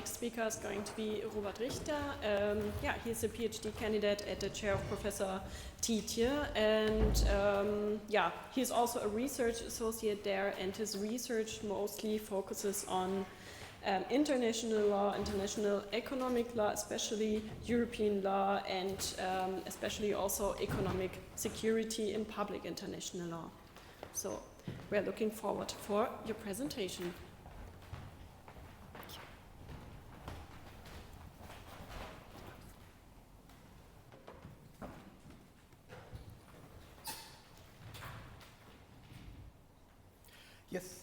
next speaker is going to be Robert Richter. He's a PhD candidate at the chair of Professor Tietje, and he's also a research associate there, and his research mostly focuses on international law, international economic law, especially European law, and especially also economic security in public international law. So we're looking forward for your presentation. Yes.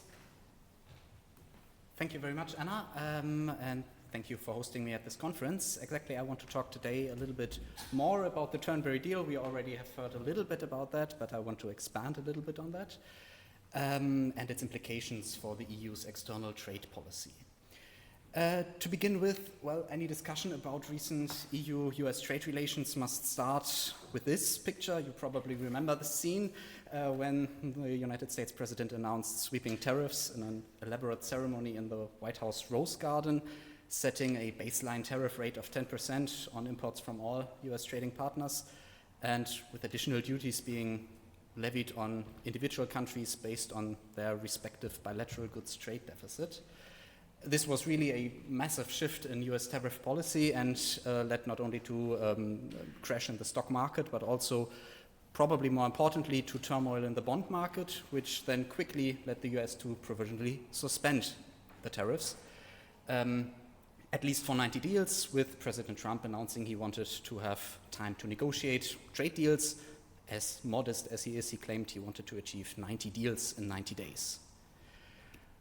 Thank you very much, Anna, and thank you for hosting me at this conference. Exactly, I want to talk today a little bit more about the Turnberry Deal. We already have heard a little bit about that, but I want to expand a little bit on that, and its implications for the EU's external trade policy. To begin with, well, any discussion about recent EU-US trade relations must start with this picture. You probably remember the scene when the United States President announced sweeping tariffs in an elaborate ceremony in the White House Rose Garden, setting a baseline tariff rate of 10% on imports from all US trading partners, and with additional duties being levied on individual countries based on their respective bilateral goods trade deficit. This was really a massive shift in US tariff policy and led not only to crash in the stock market, but also, probably more importantly, to turmoil in the bond market, which then quickly led the US to provisionally suspend the tariffs, at least for 90 deals, with President Trump announcing he wanted to have time to negotiate trade deals. As modest as he is, he claimed he wanted to achieve 90 deals in 90 days.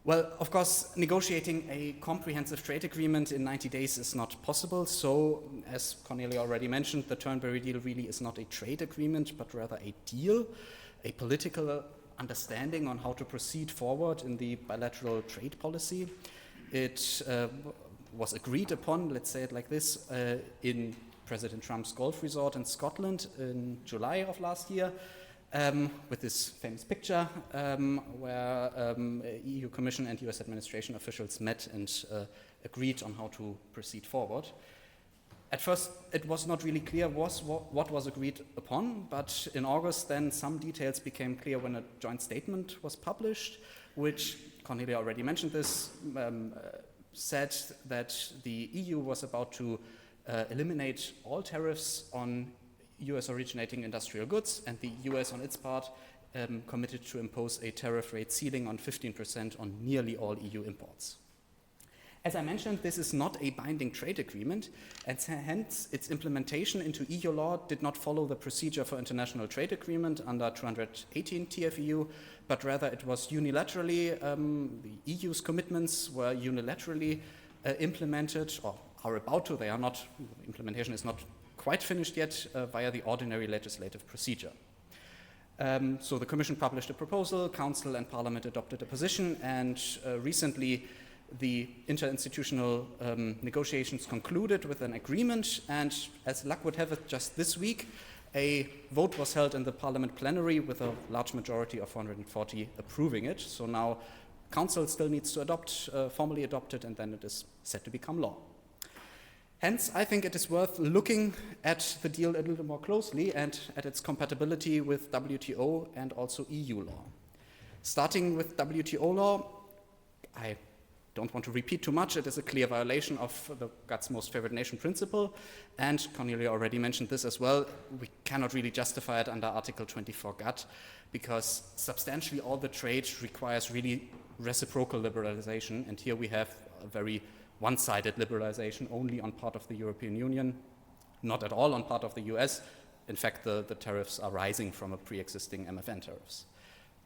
Well, of course, negotiating a comprehensive trade agreement in 90 days is not possible. So, as Cornelia already mentioned, the Turnberry Deal really is not a trade agreement, but rather a deal, a political understanding on how to proceed forward in the bilateral trade policy. It was agreed upon, let's say it like this, in President Trump's golf resort in Scotland in July of last year. With this famous picture where EU Commission and US administration officials met and agreed on how to proceed forward. At first, it was not really clear what was agreed upon, but in August then some details became clear when a joint statement was published, which, Cornelia already mentioned this, said that the EU was about to eliminate all tariffs on US originating industrial goods, and the US on its part committed to impose a tariff rate ceiling on 15% on nearly all EU imports. As I mentioned, this is not a binding trade agreement, and hence its implementation into EU law did not follow the procedure for international trade agreement under 218 TFEU, but rather it was unilaterally, the EU's commitments were unilaterally implemented, or are about to, they are not, implementation is not quite finished yet via the ordinary legislative procedure. So the Commission published a proposal, Council and Parliament adopted a position, and recently the interinstitutional negotiations concluded with an agreement, and as luck would have it, just this week, a vote was held in the Parliament plenary with a large majority of 440 approving it. So now Council still needs to formally adopt it, and then it is set to become law. Hence, I think it is worth looking at the deal a little more closely and at its compatibility with WTO and also EU law. Starting with WTO law, I don't want to repeat too much. It is a clear violation of the GATT's most favored nation principle, and Cornelia already mentioned this as well. We cannot really justify it under Article 24 GATT because substantially all the trade requires really reciprocal liberalization, and here we have a very one-sided liberalization only on part of the European Union, not at all on part of the US. In fact, the tariffs are rising from a pre-existing MFN tariffs.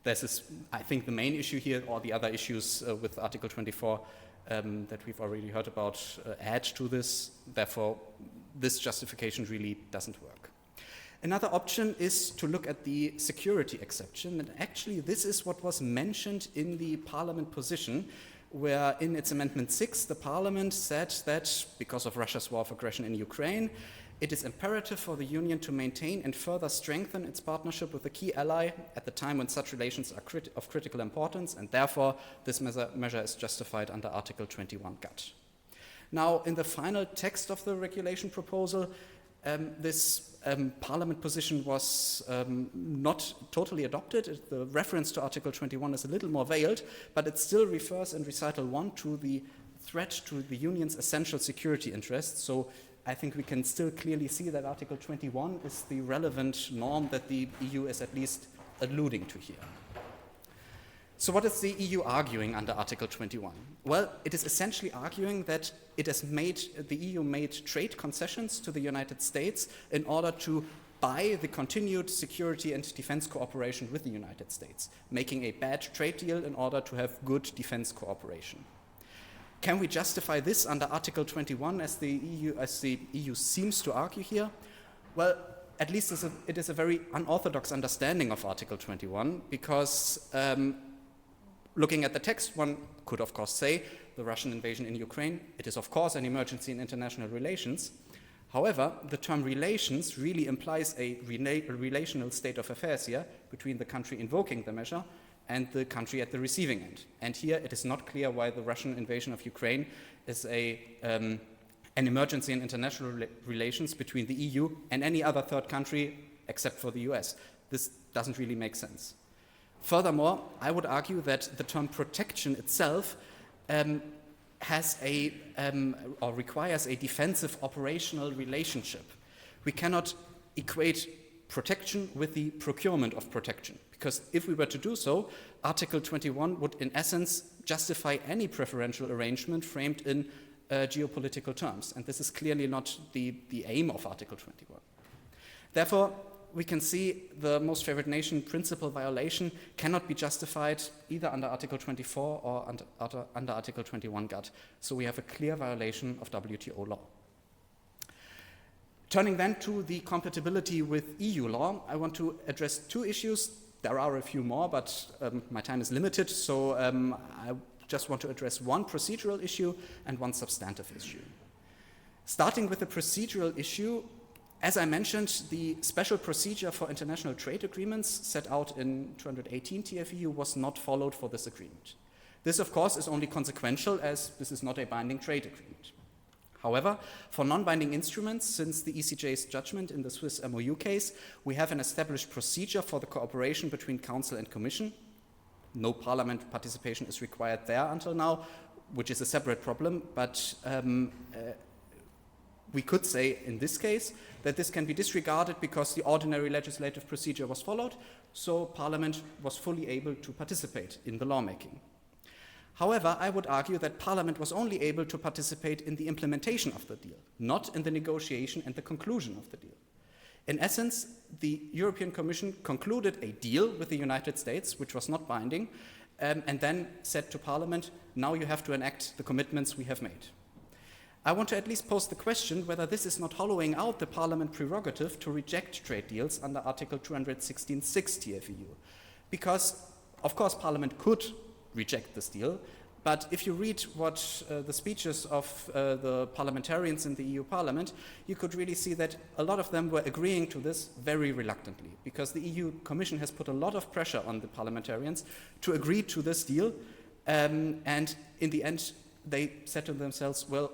This is, I think, the main issue here, or the other issues with Article 24 that we've already heard about add to this. Therefore, this justification really doesn't work. Another option is to look at the security exception, and actually this is what was mentioned in the Parliament position, where in its Amendment 6, the Parliament said that because of Russia's war of aggression in Ukraine, it is imperative for the Union to maintain and further strengthen its partnership with a key ally at the time when such relations are of critical importance, and therefore this measure is justified under Article 21 GATT. Now, in the final text of the regulation proposal, this Parliament position was not totally adopted. The reference to Article 21 is a little more veiled, but it still refers in Recital 1 to the threat to the Union's essential security interests. So I think we can still clearly see that Article 21 is the relevant norm that the EU is at least alluding to here. So what is the EU arguing under Article 21? Well, it is essentially arguing that the EU made trade concessions to the United States in order to buy the continued security and defense cooperation with the United States, making a bad trade deal in order to have good defense cooperation. Can we justify this under Article 21 as the EU seems to argue here? Well, at least it is a very unorthodox understanding of Article 21 because looking at the text, one could of course say the Russian invasion in Ukraine, it is of course an emergency in international relations. However, the term relations really implies a relational state of affairs here between the country invoking the measure and the country at the receiving end. And here it is not clear why the Russian invasion of Ukraine is an emergency in international relations between the EU and any other third country except for the US. This doesn't really make sense. Furthermore, I would argue that the term protection itself requires a defensive operational relationship. We cannot equate protection with the procurement of protection, because if we were to do so, Article 21 would in essence justify any preferential arrangement framed in geopolitical terms, and this is clearly not the aim of Article 21. Therefore, we can see the most favored nation principle violation cannot be justified either under Article 24 or under Article 21 GATT. So we have a clear violation of WTO law. Turning then to the compatibility with EU law, I want to address two issues. There are a few more, but my time is limited, so I just want to address one procedural issue and one substantive issue. Starting with the procedural issue, as I mentioned, the special procedure for international trade agreements set out in 218 TFEU was not followed for this agreement. This, of course, is only consequential as this is not a binding trade agreement. However, for non-binding instruments, since the ECJ's judgment in the Swiss MOU case, we have an established procedure for the cooperation between Council and Commission. No Parliament participation is required there until now, which is a separate problem, but we could say in this case that this can be disregarded because the ordinary legislative procedure was followed, so Parliament was fully able to participate in the lawmaking. However, I would argue that Parliament was only able to participate in the implementation of the deal, not in the negotiation and the conclusion of the deal. In essence, the European Commission concluded a deal with the United States, which was not binding, and then said to Parliament, now you have to enact the commitments we have made. I want to at least pose the question whether this is not hollowing out the Parliament prerogative to reject trade deals under Article 216.6 TFEU. Because, of course, Parliament could reject this deal, but if you read what the speeches of the parliamentarians in the EU Parliament, you could really see that a lot of them were agreeing to this very reluctantly, because the EU Commission has put a lot of pressure on the parliamentarians to agree to this deal, and in the end they said to themselves, well,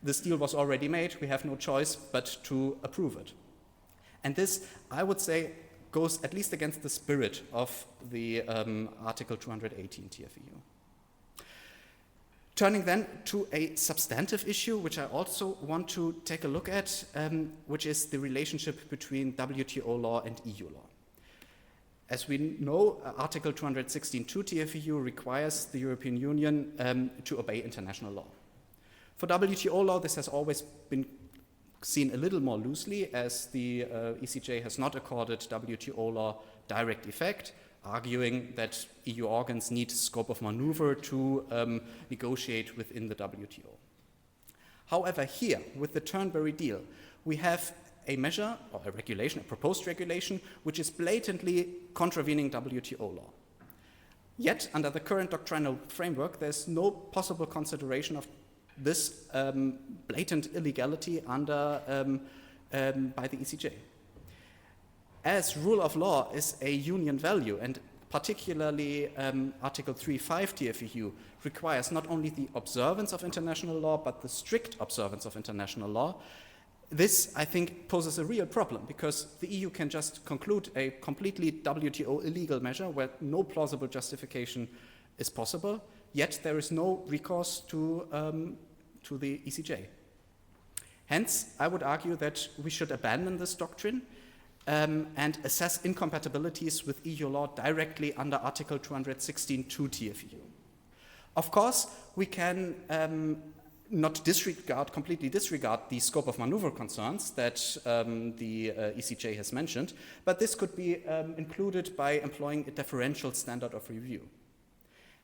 this deal was already made, we have no choice but to approve it. And this, I would say, goes at least against the spirit of the Article 218 TFEU. Turning then to a substantive issue, which I also want to take a look at, which is the relationship between WTO law and EU law. As we know, Article 216.2 TFEU requires the European Union to obey international law. For WTO law, this has always been seen a little more loosely, as the ECJ has not accorded WTO law direct effect, arguing that EU organs need scope of maneuver to negotiate within the WTO. However, here, with the Turnberry Deal, we have a measure, or a regulation, a proposed regulation, which is blatantly contravening WTO law. Yet, under the current doctrinal framework, there's no possible consideration of this blatant illegality under by the ECJ. As rule of law is a union value and particularly Article 3.5 TFEU, requires not only the observance of international law, but the strict observance of international law. This, I think, poses a real problem, because the EU can just conclude a completely WTO illegal measure where no plausible justification is possible, yet there is no recourse to the ECJ. Hence, I would argue that we should abandon this doctrine and assess incompatibilities with EU law directly under Article 216.2 TFEU. Of course, we can not completely disregard the scope of maneuver concerns that the ECJ has mentioned, but this could be included by employing a deferential standard of review.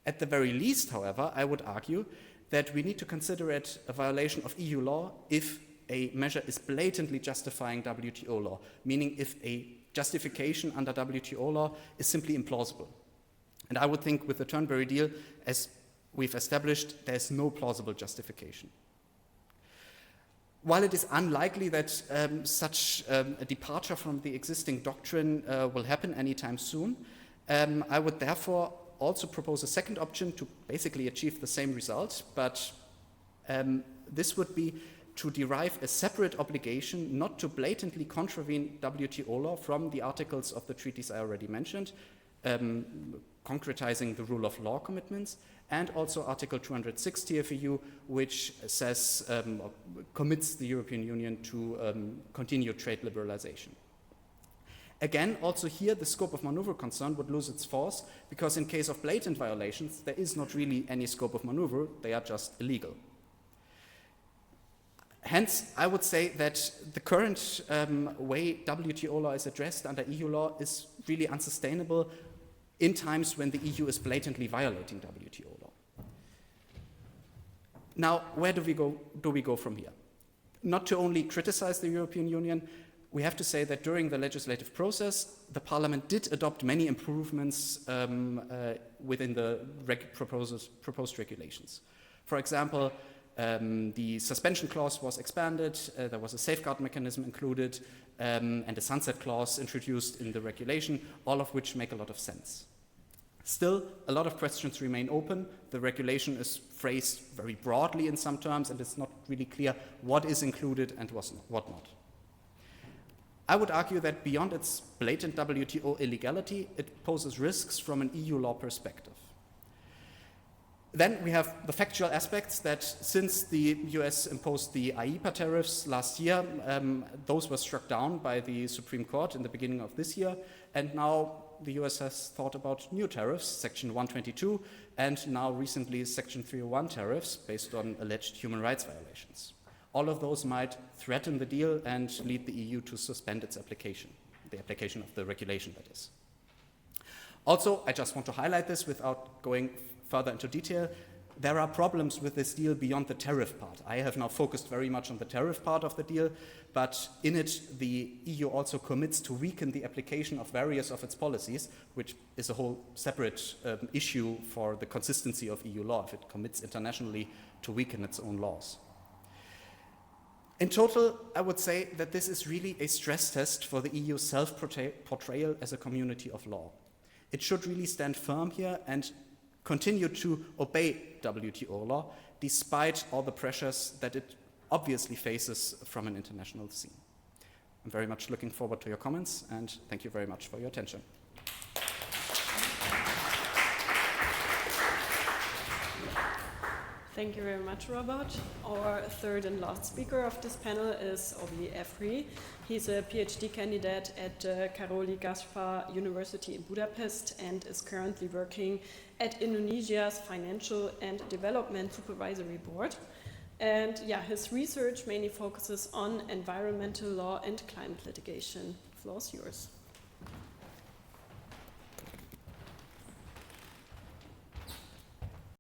At the very least, however, I would argue that we need to consider it a violation of EU law if a measure is blatantly justifying WTO law, meaning if a justification under WTO law is simply implausible. And I would think with the Turnberry Deal, as we've established, there's no plausible justification. While it is unlikely that such a departure from the existing doctrine will happen anytime soon, I would therefore also propose a second option to basically achieve the same result, but this would be to derive a separate obligation not to blatantly contravene WTO law from the articles of the treaties I already mentioned, concretizing the rule of law commitments, and also Article 206 TFEU, which says, commits the European Union to continue trade liberalization. Again, also here, the scope of maneuver concern would lose its force, because in case of blatant violations, there is not really any scope of maneuver, they are just illegal. Hence, I would say that the current way WTO law is addressed under EU law is really unsustainable in times when the EU is blatantly violating WTO law. Now, where do we go from here? Not to only criticize the European Union, we have to say that during the legislative process, the Parliament did adopt many improvements within the proposed regulations. For example, the suspension clause was expanded, there was a safeguard mechanism included, and a sunset clause introduced in the regulation, all of which make a lot of sense. Still, a lot of questions remain open. The regulation is phrased very broadly in some terms, and it's not really clear what is included and what not. I would argue that beyond its blatant WTO illegality, it poses risks from an EU law perspective. Then we have the factual aspects that since the US imposed the IEEPA tariffs last year, those were struck down by the Supreme Court in the beginning of this year, and now the US has thought about new tariffs, Section 122, and now recently Section 301 tariffs based on alleged human rights violations. All of those might threaten the deal and lead the EU to suspend its application, the application of the regulation, that is. Also, I just want to highlight this without going further into detail. There are problems with this deal beyond the tariff part. I have now focused very much on the tariff part of the deal, but in it, the EU also commits to weaken the application of various of its policies, which is a whole separate issue for the consistency of EU law, if it commits internationally to weaken its own laws. In total, I would say that this is really a stress test for the EU's self-portrayal as a community of law. It should really stand firm here and continue to obey WTO law, despite all the pressures that it obviously faces from an international scene. I'm very much looking forward to your comments, and thank you very much for your attention. Thank you very much, Robert. Our third and last speaker of this panel is Ovi Efri. He's a PhD candidate at Karoli Gaspar University in Budapest and is currently working at Indonesia's Financial and Development Supervisory Board. And yeah, his research mainly focuses on environmental law and climate litigation. The floor is yours.